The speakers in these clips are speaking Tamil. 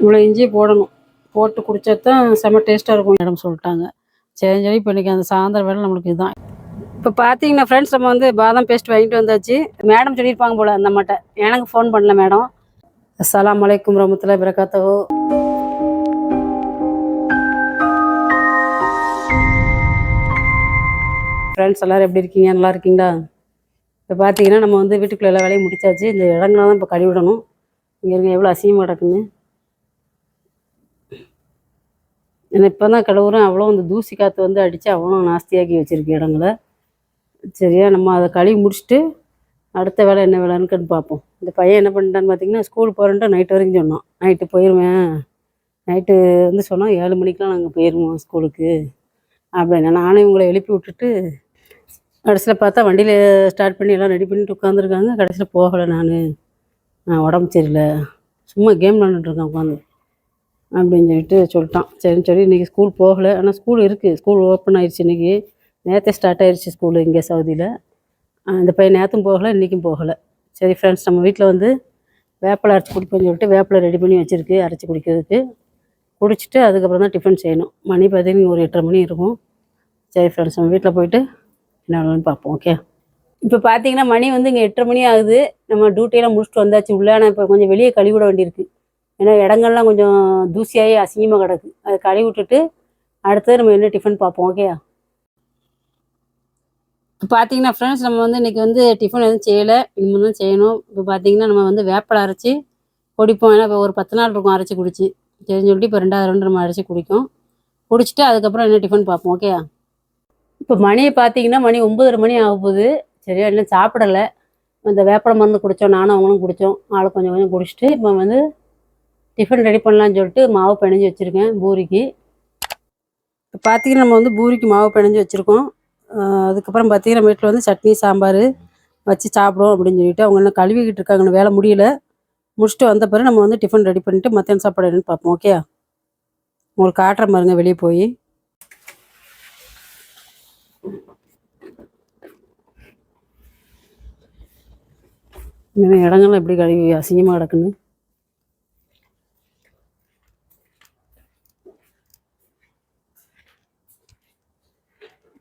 இவ்வளோ இஞ்சி போடணும். போட்டு குடித்தா தான் செம்ம டேஸ்ட்டாக இருக்கும் மேடம் சொல்லிட்டாங்க. சரின்னு சொல்லி இப்போ இன்றைக்கி அந்த சாயந்தரம் வேலை நம்மளுக்கு இதுதான். இப்போ பார்த்தீங்கன்னா ஃப்ரெண்ட்ஸ், நம்ம வந்து பாதாம் பேஸ்ட் வாங்கிட்டு வந்தாச்சு. மேடம் சொல்லியிருப்பாங்க போல் அந்த அம்மாட்ட. எனக்கு ஃபோன் பண்ணல மேடம். அஸ்ஸலாமு அலைக்கும் வரஹ்மத்துல்லாஹி வபரகாத்துஹு. ஃப்ரெண்ட்ஸ் எல்லோரும் எப்படி இருக்கீங்க? நல்லா இருக்கீங்களா? இப்போ பார்த்தீங்கன்னா நம்ம வந்து வீட்டுக்குள்ளே எல்லா வேலையும் முடிச்சாச்சு. இந்த இடங்களாம் தான் இப்போ கழுவிடணும். இங்கே இருங்க எவ்வளோ அசிங்கமாக கிடக்குன்னு. ஏன்னா இப்போ தான் கழுவுறேன். அவ்வளோ அந்த தூசி காற்று வந்து அடித்து அவ்வளோ நாஸ்தியாக்கி வச்சுருக்கு இடங்களை. சரியா, நம்ம அதை கழுவி முடிச்சுட்டு அடுத்த வேலை என்ன வேலைன்னு பார்ப்போம். இந்த பையன் என்ன பண்ணிட்டான்னு பார்த்தீங்கன்னா, ஸ்கூல் போகிறேன்ட்டு நைட்டு வரைக்கும் சொன்னான். நைட்டு போயிடுவேன், நைட்டு வந்து சொன்னால் 7 மணிக்கெலாம் நாங்கள் போயிடுவோம் ஸ்கூலுக்கு அப்படின்னா. நானும் இவங்களை எழுப்பி விட்டுட்டு கடைசியில் பார்த்தா வண்டியில் ஸ்டார்ட் பண்ணி எல்லாம் ரெடி பண்ணிட்டு உட்காந்துருக்காங்க. கடைசியில் போகலை. நான் உடம்பு சரியில்லை, சும்மா கேம் விளாண்டுட்ருக்கேன் உட்காந்து அப்படின்னு சொல்லிட்டான். சரின்னு சொல்லி இன்றைக்கி ஸ்கூல் போகலை. ஆனால் ஸ்கூல் இருக்குது, ஸ்கூல் ஓப்பன் ஆயிடுச்சு. இன்றைக்கி நேற்றே ஸ்டார்ட் ஆயிடுச்சு ஸ்கூலு இங்கே சவுதியில். இந்த பையன் நேற்றும் போகலை, இன்றைக்கும் போகலை. சரி ஃப்ரெண்ட்ஸ், நம்ம வீட்டில் வந்து வேப்பிலை அரைச்சி குடிப்போம்னு சொல்லிட்டு வேப்பிலை ரெடி பண்ணி வச்சுருக்கு அரைச்சி குடிக்கிறதுக்கு. குடிச்சிட்டு அதுக்கப்புறம் தான் டிஃபன் செய்யணும். மணி பார்த்தீங்கன்னா ஒரு 8:30 மணி இருக்கும். சரி ஃப்ரெண்ட்ஸ், நம்ம வீட்டில் போயிட்டு என்ன வேணும்னு பார்ப்போம். ஓகே, இப்போ பார்த்தீங்கன்னா மணி வந்து இங்கே 8:30 மணி ஆகுது. நம்ம டியூட்டியெல்லாம் முடிச்சுட்டு வந்தாச்சு உள்ளே. ஆனால் இப்போ கொஞ்சம் வெளியே கழுவிட வேண்டியிருக்கு. ஏன்னா இடங்கள்லாம் கொஞ்சம் தூசியாகி அசிங்கமாக கிடக்கு. அதை கழுவி விட்டுட்டு அடுத்தது நம்ம என்ன டிஃபன் பார்ப்போம். ஓகே, இப்போ பார்த்தீங்கன்னா ஃப்ரெண்ட்ஸ், நம்ம வந்து இன்றைக்கி வந்து டிஃபன் எதுவும் செய்யலை, இனிமேல் தான் செய்யணும். இப்போ பார்த்தீங்கன்னா நம்ம வந்து வேப்பிலை அரைச்சி குடிப்போம். ஏன்னா இப்போ ஒரு 10 நாள் இருக்கும் அரைச்சி குடிச்சு. சரின்னு சொல்லிட்டு இப்போ 2வது ரவுண்டு நம்ம அரைச்சி குடிச்சிட்டு அதுக்கப்புறம் என்ன டிஃபன் பார்ப்போம். ஓகே, இப்போ மணியை பார்த்தீங்கன்னா மணி 9:30 மணி ஆக போகுது. சரியா, இன்னும் சாப்பிடலை. இந்த வேப்பிலை மருந்து குடித்தோம், நானும் அவங்களும் குடித்தோம். ஆளை கொஞ்சம் கொஞ்சம் குடிச்சிட்டு இப்போ வந்து டிஃபன் ரெடி பண்ணலான்னு சொல்லிட்டு மாவு பிணைஞ்சி வச்சுருக்கேன் பூரிக்கு. இப்போ பார்த்தீங்கன்னா நம்ம வந்து பூரிக்கு மாவு பிணைஞ்சி வச்சுருக்கோம். அதுக்கப்புறம் பார்த்தீங்கன்னா வீட்டில் வந்து சட்னி சாம்பார் வச்சு சாப்பிடுவோம் அப்படின்னு சொல்லிட்டு அவங்க இன்னும் கழுவிக்கிட்டு இருக்காங்க. வேலை முடியல. முடிச்சுட்டு வந்த பிறகு நம்ம வந்து டிஃபன் ரெடி பண்ணிவிட்டு மத்தியானம் சாப்பாடு என்னன்னு பார்ப்போம். ஓகே, உங்களுக்கு காட்டுற பாருங்க வெளியே போய். இடங்கள்லாம் எப்படி கழுவி அசிங்கமாக கிடக்குன்னு.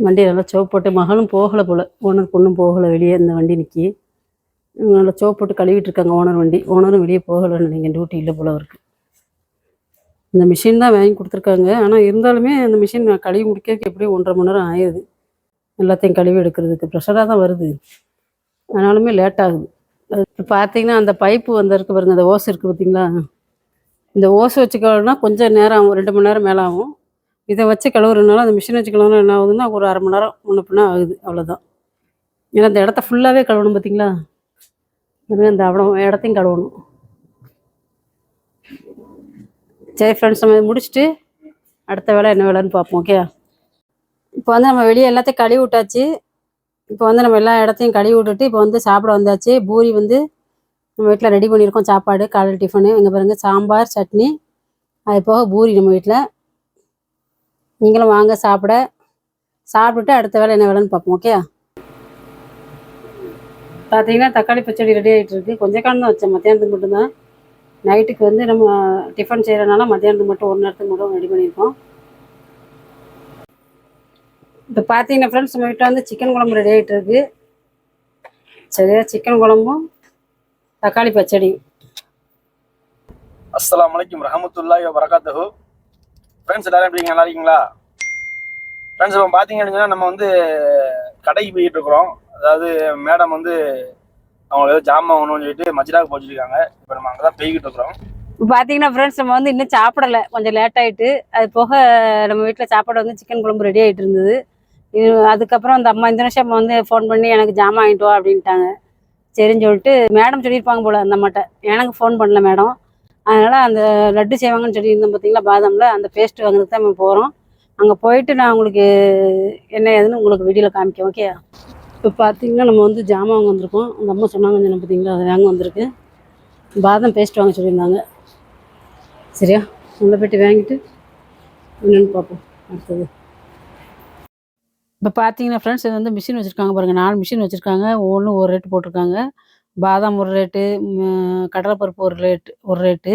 வண்டி நல்லா சோப்பு போட்டு, மகளும் போகலை போல், ஓனர் பொண்ணும் போகலை வெளியே. இந்த வண்டி நிற்கி நல்லா சோப்பு போட்டு கழுவிட்டு இருக்காங்க ஓனர் வண்டி. ஓனரும் வெளியே போகலைன்னு நீங்கள் டியூட்டி இல்லை போல் அவருக்கு. இந்த மிஷின் தான் வாங்கி கொடுத்துருக்காங்க. ஆனால் இருந்தாலுமே அந்த மிஷின் கழுவி முடிக்கிறதுக்கு எப்படியும் 1.5 மணி நேரம் ஆயிடுது. எல்லாத்தையும் கழுவி எடுக்கிறதுக்கு ப்ரெஷராக தான் வருது, ஆனாலுமே லேட் ஆகுது. அது இப்போ பார்த்தீங்கன்னா அந்த பைப்பு வந்திருக்கு பாருங்க, அந்த ஓஸ் இருக்குது பார்த்தீங்களா, இந்த ஓஸ் வச்சு கழுவுனா கொஞ்சம் நேரம் ஆகும், 2 மணி நேரம் மேலே ஆகும். இதை வச்சு கழுவுறதுனால அந்த மிஷின் வச்சு கழுவுனா என்ன ஆகுதுன்னா ஒரு 1/2 மணி நேரம் முன்ன பின்ன ஆகுது, அவ்வளோதான். ஏன்னா அந்த இடத்த ஃபுல்லாகவே கழுவணும் பார்த்தீங்களா, அந்த அவ்வளோ இடத்தையும் கழுவணும். சரி ஃப்ரெண்ட்ஸ், நம்ம முடிச்சுட்டு அடுத்த வேலை என்ன வேலைன்னு பார்ப்போம். ஓகே, இப்போ வந்து நம்ம வெளியே எல்லாத்தையும் கழுவி விட்டாச்சு. இப்போ வந்து நம்ம எல்லா இடத்தையும் கழுவி விட்டுட்டு இப்போ வந்து சாப்பிட வந்தாச்சு. பூரி வந்து நம்ம வீட்டில் ரெடி பண்ணியிருக்கோம். சாப்பாடு காலையில் டிஃபனு இங்கே பாருங்கள், சாம்பார் சட்னி, அது போக பூரி நம்ம வீட்டில். நீங்களும் வாங்க சாப்பிட்டுட்டு அடுத்த வேலை என்ன வேலைன்னு பார்ப்போம். ஓகே, பார்த்தீங்கன்னா தக்காளி பச்சடி ரெடி ஆகிட்டு இருக்குது. கொஞ்சம் காலம் தான் வச்சேன், மத்தியானத்துக்கு மட்டும்தான். நைட்டுக்கு வந்து நம்ம டிஃபன் செய்கிறனால மத்தியானத்துக்கு மட்டும் ஒரு நேரத்துக்கு மட்டும் ரெடி பண்ணியிருக்கோம். இப்போ பார்த்தீங்கன்னா ஃப்ரெண்ட்ஸ், நம்ம வீட்டில் வந்து சிக்கன் குழம்பு ரெடி ஆகிட்டு இருக்குது. சரியா, சிக்கன் குழம்பும் தக்காளி பச்சடியும். அஸ்ஸலாமு அலைக்கும் வரஹ்மத்துல்லாஹி வபரகாத்துஹு. ஃப்ரெண்ட்ஸ் எல்லாரும் எப்படி நல்லா இருக்கீங்களா? ஃப்ரெண்ட்ஸ், இப்போ பார்த்தீங்க அப்படின்னா நம்ம வந்து கடைக்கு போயிட்டு இருக்கிறோம். அதாவது மேடம் வந்து அவங்க ஏதோ ஜாமான் வாங்கணும்னு சொல்லிட்டு மஜ்ராவுக்கு போச்சுருக்காங்க. இப்போ நம்ம அங்கே தான் போய்கிட்டு இருக்கிறோம். இப்போ பார்த்தீங்கன்னா ஃப்ரெண்ட்ஸ், நம்ம வந்து இன்னும் சாப்பிடலை, கொஞ்சம் லேட் ஆகிட்டு. அது போக நம்ம வீட்டில் சாப்பாடு வந்து சிக்கன் குழம்பு ரெடி ஆகிட்டு இருந்தது. அதுக்கப்புறம் அந்த அம்மா இந்த நிமிஷம் வந்து ஃபோன் பண்ணி எனக்கு ஜாமான் வாங்கிட்டு வா அப்படின்ட்டாங்க. சரின்னு சொல்லிட்டு மேடம் சொல்லியிருப்பாங்க போல் அந்த அம்மாட்ட. எனக்கு ஃபோன் பண்ணல மேடம். அதனால் அந்த லட்டு செய்வாங்கன்னு சொல்லியிருந்தோம் பார்த்தீங்களா பாதாமில், அந்த பேஸ்ட்டு வாங்குறதுக்கு தான் நம்ம போகிறோம். அங்கே போயிட்டு நான் உங்களுக்கு என்ன ஏதுன்னு உங்களுக்கு வீடியோவில் காமிக்கேன். ஓகே, இப்போ பார்த்தீங்கன்னா நம்ம வந்து ஜாமான் வாங்க வந்திருக்கோம். அந்த அம்மா சொன்னாங்க சொன்ன பார்த்தீங்களா, அதை வாங்க வந்திருக்கு. பாதாம் பேஸ்ட் வாங்க சொல்லியிருந்தாங்க. சரியா, உள்ள போய்ட்டு வாங்கிட்டு என்னென்னு பார்ப்போம் அடுத்தது. இப்போ பார்த்தீங்கன்னா ஃப்ரெண்ட்ஸ், இது வந்து மிஷின் வச்சுருக்காங்க பாருங்கள். 4 மிஷின் வச்சுருக்காங்க. ஒவ்வொன்றும் ஒரு ரேட்டு போட்டிருக்காங்க. பாதாம் ஒரு ரேட்டு, கடலைப்பருப்பு ஒரு ரேட்டு.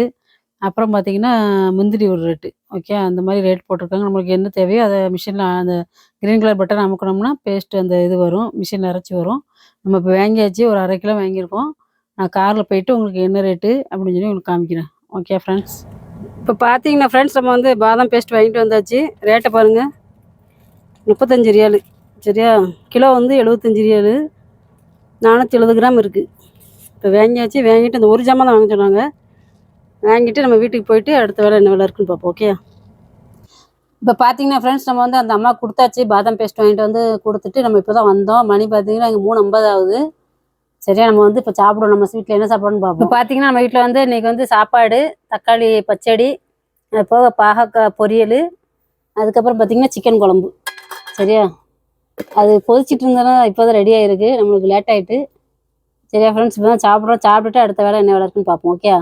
அப்புறம் பார்த்தீங்கன்னா முந்திரி ஒரு ரேட்டு. ஓகே. அந்த மாதிரி ரேட் போட்டிருக்காங்க. நம்மளுக்கு என்ன தேவையோ அத மிஷினில் அந்த கிரீன் கலர் பட்டன் அமுக்குனோம்னா பேஸ்ட் அந்த இது வரும். மிஷினில் அரைச்சி வரும். நம்ம இப்போ வாங்கியாச்சு ஒரு 1/2 கிலோ வாங்கியிருக்கோம். நான் காரில் போயிட்டு உங்களுக்கு என்ன ரேட்டு அப்படின்னு சொல்லி உங்களுக்கு காமிக்கிறேன். Okay friends. இப்போ பார்த்தீங்கன்னா ஃப்ரெண்ட்ஸ் நம்ம வந்து பாதாம் பேஸ்ட் வாங்கிட்டு வந்தாச்சு. ரேட்டை பாருங்கள். ₹35 சரியா? கிலோ வந்து ₹75. 470 கிராம் இருக்குது. இப்போ வாங்கியாச்சு. வாங்கிட்டு அந்த ஒரு ஜாமான் தான் வாங்க சொன்னாங்க. வாங்கிட்டு நம்ம வீட்டுக்கு போயிட்டு அடுத்த வேலை என்ன வேலை இருக்குன்னு பார்ப்போம். ஓகே. இப்போ பார்த்தீங்கன்னா ஃப்ரெண்ட்ஸ் நம்ம வந்து அந்த அம்மா கொடுத்தாச்சு. பாதாம் பேஸ்ட் வாங்கிட்டு வந்து கொடுத்துட்டு நம்ம இப்போ தான் வந்தோம். மணி பார்த்தீங்கன்னா இங்கே 3:50 ஆகுது. சரியா? நம்ம வந்து இப்போ சாப்பிடுவோம். நம்ம வீட்டில் என்ன சாப்பாடுன்னு பார்ப்போம். இப்போ பார்த்தீங்கன்னா நம்ம வீட்டில் வந்து இன்றைக்கி வந்து சாப்பாடு, தக்காளி பச்சடி, அது போக பாகக்காய் பொரியல், அதுக்கப்புறம் பார்த்தீங்கன்னா சிக்கன் குழம்பு. சரியா? அது கொதிச்சிட்டு இருந்தோன்னா இப்போ தான் ரெடி ஆகிருக்கு. நம்மளுக்கு லேட் ஆகிட்டு. சரியா ஃப்ரெண்ட்ஸ்? இப்போ தான் சாப்பிட்றோம். சாப்பிட்டுட்டு அடுத்த வேலை என்ன வேலை இருக்குன்னு பார்ப்போம். ஓகே.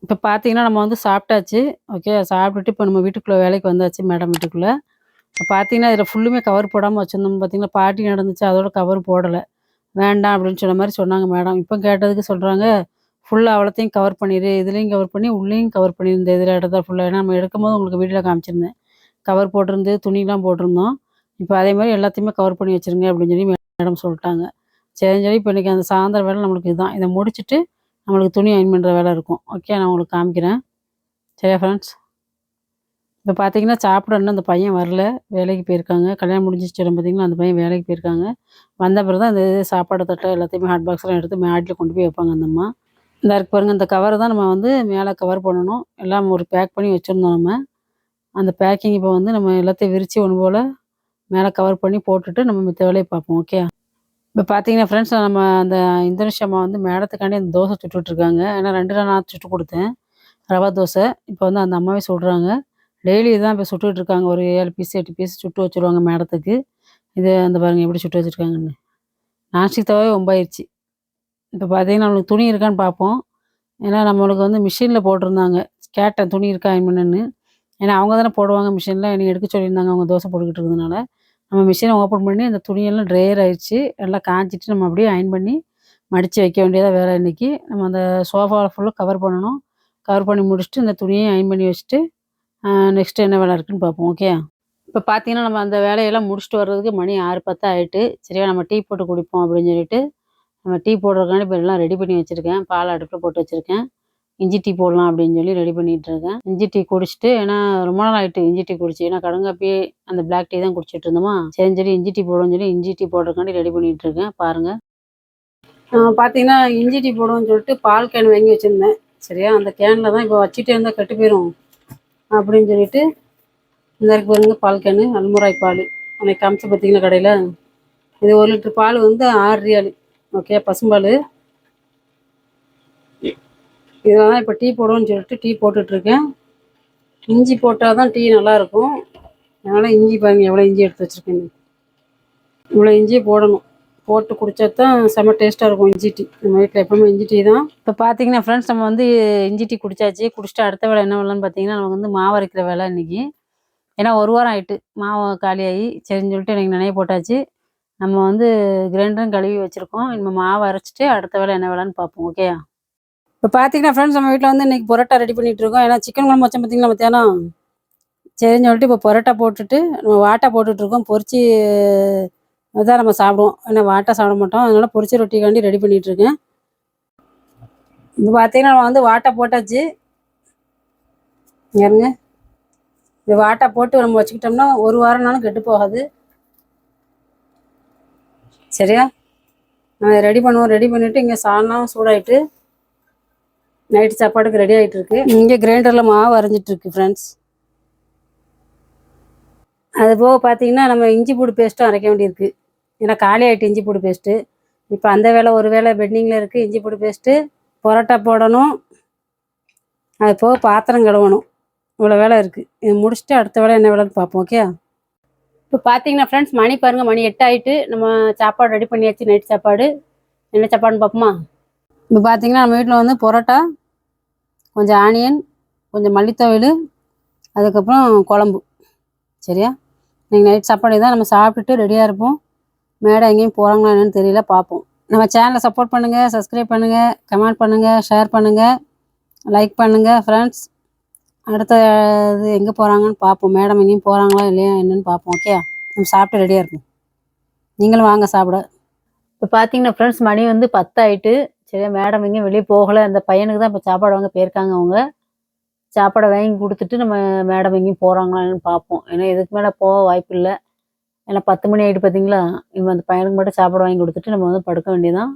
இப்போ பார்த்தீங்கன்னா நம்ம வந்து சாப்பிட்டாச்சு. ஓகே. சாப்பிட்டுட்டு இப்போ நம்ம வீட்டுக்குள்ளே வேலைக்கு வந்தாச்சு மேடம் வீட்டுக்குள்ளே. இப்போ பார்த்தீங்கன்னா இதில் ஃபுல்லுமே கவர் போடாமல் வச்சுருந்தோம். பார்த்தீங்கன்னா பார்ட்டி நடந்துச்சு. அதோட கவர் போடலை. வேண்டாம் அப்படின்னு சொன்ன மாதிரி சொன்னாங்க மேடம். இப்போ கேட்டதுக்கு சொல்கிறாங்க ஃபுல்லாக அவ்வளோத்தையும் கவர் பண்ணிடு. இதுலேயும் கவர் பண்ணி உள்ளேயும் கவர் பண்ணியிருந்தேன். இதில் இடத்த ஃபுல்லாக ஏன்னா நம்ம எடுக்கும்போது உங்களுக்கு வீடியோவில் காமிச்சிருந்தேன். கவர் போட்டிருந்து துணிலாம் போட்டிருந்தோம். இப்போ அதே மாதிரி எல்லாத்தையுமே கவர் பண்ணி வச்சுருங்க அப்படின்னு சொல்லி மேடம் சொல்லிட்டாங்க. சரின்னு சொல்லி இப்போ இன்றைக்கி அந்த சாயந்தரம் வேலை நம்மளுக்கு இதுதான். இதை முடிச்சுட்டு நம்மளுக்கு துணி அயர்ன் பண்ணுற வேலை இருக்கும். ஓகே. நான் உங்களுக்கு காமிக்கிறேன். சரியா ஃப்ரெண்ட்ஸ்? இப்போ பார்த்தீங்கன்னா சாப்பிட இன்னும் அந்த பையன் வரல. வேலைக்கு போயிருக்காங்க. கல்யாணம் முடிஞ்சிச்சு பார்த்தீங்கன்னா அந்த பையன் வேலைக்கு போயிருக்காங்க. வந்த பிறகு தான் அந்த சாப்பாடு தட்டை எல்லாத்தையுமே ஹாட் பாக்ஸ்லாம் எடுத்து மாடியில் கொண்டு போய் வைப்பாங்க அந்த அம்மா. இந்த இருக்கு பாருங்கள். இந்த கவர் தான் நம்ம வந்து மேலே கவர் பண்ணணும். எல்லாம் ஒரு பேக் பண்ணி வச்சுருந்தோம் நம்ம. அந்த பேக்கிங் இப்போ வந்து நம்ம எல்லாத்தையும் விரித்து ஒன்று போல் மேலே கவர் பண்ணி போட்டுட்டு நம்ம மித்த வேலையை பார்ப்போம். ஓகே. இப்போ பார்த்தீங்கன்னா ஃப்ரெண்ட்ஸ் நம்ம அந்த இந்தோனேஷியா அம்மா வந்து மேடத்துக்காண்டி அந்த தோசை சுட்டுட்ருக்காங்க. ஏன்னா 2 நாள் நான் சுட்டு கொடுத்தேன் ரவா தோசை. இப்போ வந்து அந்த அம்மாவே சுடுறாங்க. டெய்லி இதுதான் இப்போ சுட்டுட்ருக்காங்க. ஒரு 7 பீஸ் 8 பீஸ் சுட்டு வச்சுருவாங்க மேடத்துக்கு. இது அந்த பாருங்கள் எப்படி சுட்டு வச்சுருக்காங்கன்னு. நான்ஸ்டிக் தவாவே ஒம்பாயிருச்சு. இப்போ பார்த்தீங்கன்னா நம்மளுக்கு துணி இருக்கான்னு பார்ப்போம். ஏன்னா நம்மளுக்கு வந்து மிஷினில் போட்டிருந்தாங்க. கேட்டேன் துணி இருக்கா அயர்ன் பண்ணுன்னு. ஏன்னா அவங்க தானே போடுவாங்க மிஷினில். என்னை எடுக்க சொல்லியிருந்தாங்க அவங்க தோசை போட்டுக்கிட்டு இருந்ததுனால. நம்ம மிஷினை ஓப்பன் பண்ணி அந்த துணியெல்லாம் ட்ரையர் ஆயிடுச்சு. நல்லா காய்ச்சிட்டு நம்ம அப்படியே அயர்ன் பண்ணி மடித்து வைக்க வேண்டியதாக வேலை இன்றைக்கி. நம்ம அந்த சோஃபாவில் ஃபுல்லாக கவர் பண்ணணும். கவர் பண்ணி முடிச்சுட்டு இந்த துணியையும் அயர்ன் பண்ணி வச்சுட்டு நெக்ஸ்ட்டு என்ன வேலை இருக்குன்னு பார்ப்போம். ஓகே. இப்போ பார்த்தீங்கன்னா நம்ம அந்த வேலையெல்லாம் முடிச்சுட்டு வர்றதுக்கு மணி 6:10 ஆகிட்டு. சரியா? நம்ம டீ போட்டு குடிப்போம் அப்படின்னு சொல்லிட்டு நம்ம டீ போடுறதுக்காண்டி இப்போ எல்லாம் ரெடி பண்ணி வச்சுருக்கேன். பால் அடுப்பில் போட்டு வச்சுருக்கேன். இஞ்சி டீ போடலாம் அப்படின்னு சொல்லி ரெடி பண்ணிகிட்ருக்கேன். இஞ்சி டீ குடிச்சிட்டு ஏன்னா ரொம்ப நாள் ஆகிட்டு இஞ்சி டீ குடிச்சு. ஏன்னா கடுங்காப்பியே அந்த பிளாக் டீ தான் குடிச்சிட்டு இருந்தோமா. சரின்னு சொல்லி இஞ்சி டீ போடுவோம்னு சொல்லி இஞ்சி டீ போடுறதுக்காண்டி ரெடி பண்ணிகிட்ருக்கேன். பாருங்கள். பார்த்தீங்கன்னா இஞ்சி டீ போடுவோம்னு சொல்லிட்டு பால் கேன் வாங்கி வச்சுருந்தேன். சரியா? அந்த கேனில் தான் இப்போ வச்சுட்டே இருந்தால் கெட்டு போயிடும் அப்படின்னு சொல்லிட்டு இந்த இருக்கு பாருங்க பால் கேனு. அல்முராய் பால் அன்றைக்கி காமிச்சு பார்த்தீங்கன்னா கடையில். இது 1 லிட்டர் பால் வந்து ₹6. ஓகே. பசும்பால். இதில் தான் இப்போ டீ போடுவோன்னு சொல்லிட்டு டீ போட்டுட்ருக்கேன். இஞ்சி போட்டால் தான் டீ நல்லாயிருக்கும். அதனால் இஞ்சி பாருங்கள் எவ்வளோ இஞ்சி எடுத்து வச்சுருக்கேன். இவ்வளோ இஞ்சி போடணும். போட்டு குடித்தா தான் செம்ம டேஸ்ட்டாக இருக்கும் இஞ்சி டீ. நம்ம வீட்டில் எப்போவுமே இஞ்சி டீ தான். இப்போ பார்த்தீங்கன்னா ஃப்ரெண்ட்ஸ் நம்ம வந்து இஞ்சி டீ குடித்தாச்சு. குடிச்சிட்டு அடுத்த வேலை என்ன வேலைன்னு பார்த்தீங்கன்னா நமக்கு வந்து மாவு அரைக்கிற வேலை இன்றைக்கி. ஏன்னா 1 வாரம் ஆகிட்டு மாவு காலியாகி. சரின்னு சொல்லிட்டு எனக்கு நினைவு போட்டாச்சு. நம்ம வந்து கிரைண்டரும் கழுவி வச்சுருக்கோம். நம்ம மாவு அரைச்சிட்டு அடுத்த வேலை என்ன வேலைன்னு பார்ப்போம். ஓகே. இப்போ பார்த்தீங்கன்னா ஃப்ரெண்ட்ஸ் நம்ம வீட்டில் வந்து இன்றைக்கி பரோட்டா ரெடி பண்ணிகிட்ருக்கோம். ஏன்னா சிக்கன் குழம்பு வச்சோம் பார்த்தீங்களா மத்தியானம். சரின்னு சொல்லிட்டு இப்போ பரோட்டா போட்டுட்டு நம்ம வாட்டா போட்டுட்ருக்கோம். பொரிச்சு அதுதான் நம்ம சாப்பிடுவோம். ஏன்னா வாட்டா சாப்பிட மாட்டோம். அதனால் பொரிச்ச ரொட்டிக்காண்டி ரெடி பண்ணிகிட்ருக்கேன். இப்போ பார்த்தீங்கன்னா நம்ம வந்து வாட்டா போட்டாச்சு. ஏறுங்க. இது வாட்டா போட்டு நம்ம வச்சுக்கிட்டோம்னா 1 வாரம்னாலும் கெட்டு போகாது. சரியா? நம்ம ரெடி பண்ணுவோம். ரெடி பண்ணிவிட்டு இங்கே சால்னாவும் சூடாயிட்டு நைட்டு சாப்பாடுக்கு ரெடி ஆகிட்டுருக்கு. இங்கே கிரைண்டரில் மாவு அரைஞ்சிட்ருக்கு ஃப்ரெண்ட்ஸ். அது போக பார்த்தீங்கன்னா நம்ம இஞ்சி பூடு பேஸ்ட்டும் அரைக்க வேண்டியிருக்கு. ஏன்னா காலி ஆகிட்டு இஞ்சி பூடு பேஸ்ட்டு. இப்போ அந்த வேலை ஒரு வேலை பெண்டிங்கில் இருக்குது. இஞ்சி பூடு பேஸ்ட்டு பரோட்டா போடணும். அது போக பாத்திரம் கழுவணும். இவ்வளோ வேலை இருக்குது. இது முடிச்சுட்டு அடுத்த வேலை என்ன வேலைன்னு பார்ப்போம். ஓகே. இப்போ பார்த்தீங்கன்னா ஃப்ரெண்ட்ஸ் மணி பாருங்கள். மணி 8 ஆகிட்டு. நம்ம சாப்பாடு ரெடி பண்ணியாச்சு. நைட் சாப்பாடு என்ன சாப்பாடுன்னு பார்ப்போமா. இப்போ பார்த்தீங்கன்னா நம்ம வீட்டில் வந்து பரோட்டா, கொஞ்சம் ஆனியன், கொஞ்சம் மல்லித்தொவையல், அதுக்கப்புறம் குழம்பு. சரியா? நீங்கள் நைட் சாப்பாடு தான் நம்ம சாப்பிட்டுட்டு ரெடியாக இருப்போம். மேடம் எங்கேயும் போகிறாங்களா என்னன்னு தெரியல. பார்ப்போம். நம்ம சேனலை சப்போர்ட் பண்ணுங்கள். சப்ஸ்கிரைப் பண்ணுங்கள். கமெண்ட் பண்ணுங்கள். ஷேர் பண்ணுங்கள். லைக் பண்ணுங்கள் ஃப்ரெண்ட்ஸ். அடுத்த இது எங்கே போகிறாங்கன்னு பார்ப்போம். மேடம் எங்கேயும் போகிறாங்களா இல்லையா என்னன்னு பார்ப்போம். ஓகே, நம்ம சாப்பிட்டு ரெடியாக இருக்கும். நீங்களும் வாங்க சாப்பிட. இப்போ பார்த்தீங்கன்னா ஃப்ரெண்ட்ஸ், மணி வந்து 10 ஆயிட்டு. சரியா, மேடம் எங்கேயும் வெளியே போகலை. அந்த பையனுக்கு தான் இப்போ சாப்பாடு வாங்க போயிருக்காங்க. அவங்க சாப்பாடை வாங்கி கொடுத்துட்டு நம்ம மேடம் எங்கேயும் போகிறாங்களான்னு பார்ப்போம். ஏன்னா இதுக்கு மேலே போக வாய்ப்பு இல்லை. ஏன்னா 10 மணி ஆகிட்டு பார்த்தீங்களா. இவன் அந்த பையனுக்கு மட்டும் சாப்பாடு வாங்கி கொடுத்துட்டு நம்ம வந்து படுக்க வேண்டியதான்.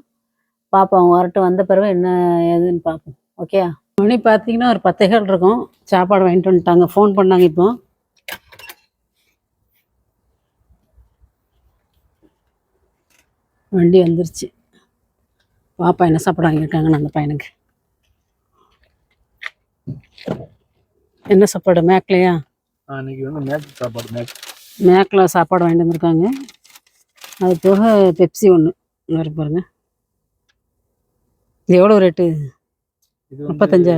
பார்ப்போம், அவங்க வரட்டும், வந்த பிறகு என்ன ஏதுன்னு பார்ப்போம். ஓகே, மணி பார்த்தீங்கன்னா ஒரு 10 இருக்கும். சாப்பாடு வாங்கிட்டு வந்துட்டாங்க. ஃபோன் பண்ணாங்க. இப்போ வண்டி வந்துருச்சு. பாப்பா என்ன சாப்பாடு வாங்கியிருக்காங்கன்னு அந்த பையனுக்கு. என்ன சாப்பாடு? மேக்லையா? இன்னைக்கு வந்து மேக் சாப்பாடு. மேக்கில் சாப்பாடு வாங்கிட்டு வந்திருக்காங்க. அது போக பெப்சி ஒன்று வேறு பாருங்க. இது எவ்வளோ ரேட்டு? 35.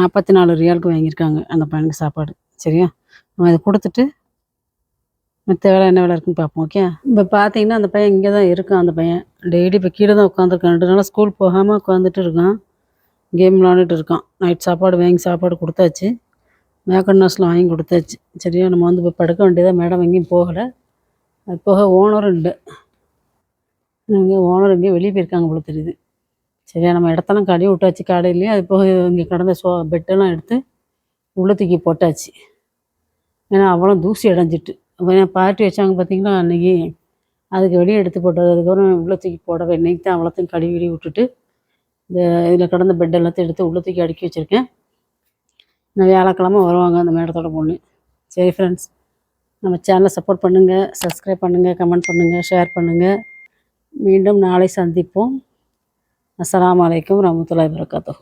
44 ரியாலுக்கு வாங்கியிருக்காங்க அந்த பையனுக்கு சாப்பாடு. சரியா, நம்ம இதை கொடுத்துட்டு மற்ற வேலை என்ன வேலை இருக்குன்னு பார்ப்போம். ஓகே, இப்போ பார்த்தீங்கன்னா அந்த பையன் இங்கே தான் இருக்கான். அந்த பையன் டெய்லி இப்போ கீழே தான் உட்காந்துருக்கான். 2 நாளாக ஸ்கூல் போகாமல் உட்காந்துட்டு இருக்கான். கேம் விளாண்டுட்டு இருக்கான். நைட் சாப்பாடு வாங்கி சாப்பாடு கொடுத்தாச்சு. மேக்கட் வாங்கி கொடுத்தாச்சு. சரியா, நம்ம வந்து இப்போ படுக்க வேண்டியதாக. மேடம் எங்கேயும் போகலை. அது போக ஓனரும் இல்லை. ஓனர் எங்கேயும் வெளியே போயிருக்காங்க போல தெரியுது. சரியா, நம்ம இடத்தெல்லாம் கழுவி விட்டாச்சு காலையிலேயே. அது போக இங்கே கடந்த பெட்டெல்லாம் எடுத்து உள்ளே தூக்கி போட்டாச்சு. ஏன்னா அவ்வளோ தூசி அடைஞ்சிட்டு. அப்போ பார்ட்டி வச்சாங்க பார்த்தீங்களா அன்றைக்கி, அதுக்கு வெளியே எடுத்து போட்டது. அதுக்கப்புறம் உள்ளே தூக்கி போடவே இன்றைக்கி தான் அவ்வளோத்தையும் கழுவி விட்டுட்டு இந்த இதில் கடந்த பெட் எல்லாத்தையும் எடுத்து உள்ளே தூக்கி அடுக்கி வச்சுருக்கேன். இன்னும் வியாழக்கிழமை வருவாங்க அந்த மேடத்தோட பொண்ணு. சரி ஃப்ரெண்ட்ஸ், நம்ம சேனலை சப்போர்ட் பண்ணுங்கள், சப்ஸ்கிரைப் பண்ணுங்கள், கமெண்ட் பண்ணுங்கள், ஷேர் பண்ணுங்கள். மீண்டும் நாளை சந்திப்போம். அஸ்ஸலாமு அலைக்கும் வரஹ்மத்துல்லாஹி வபரகாத்துஹு.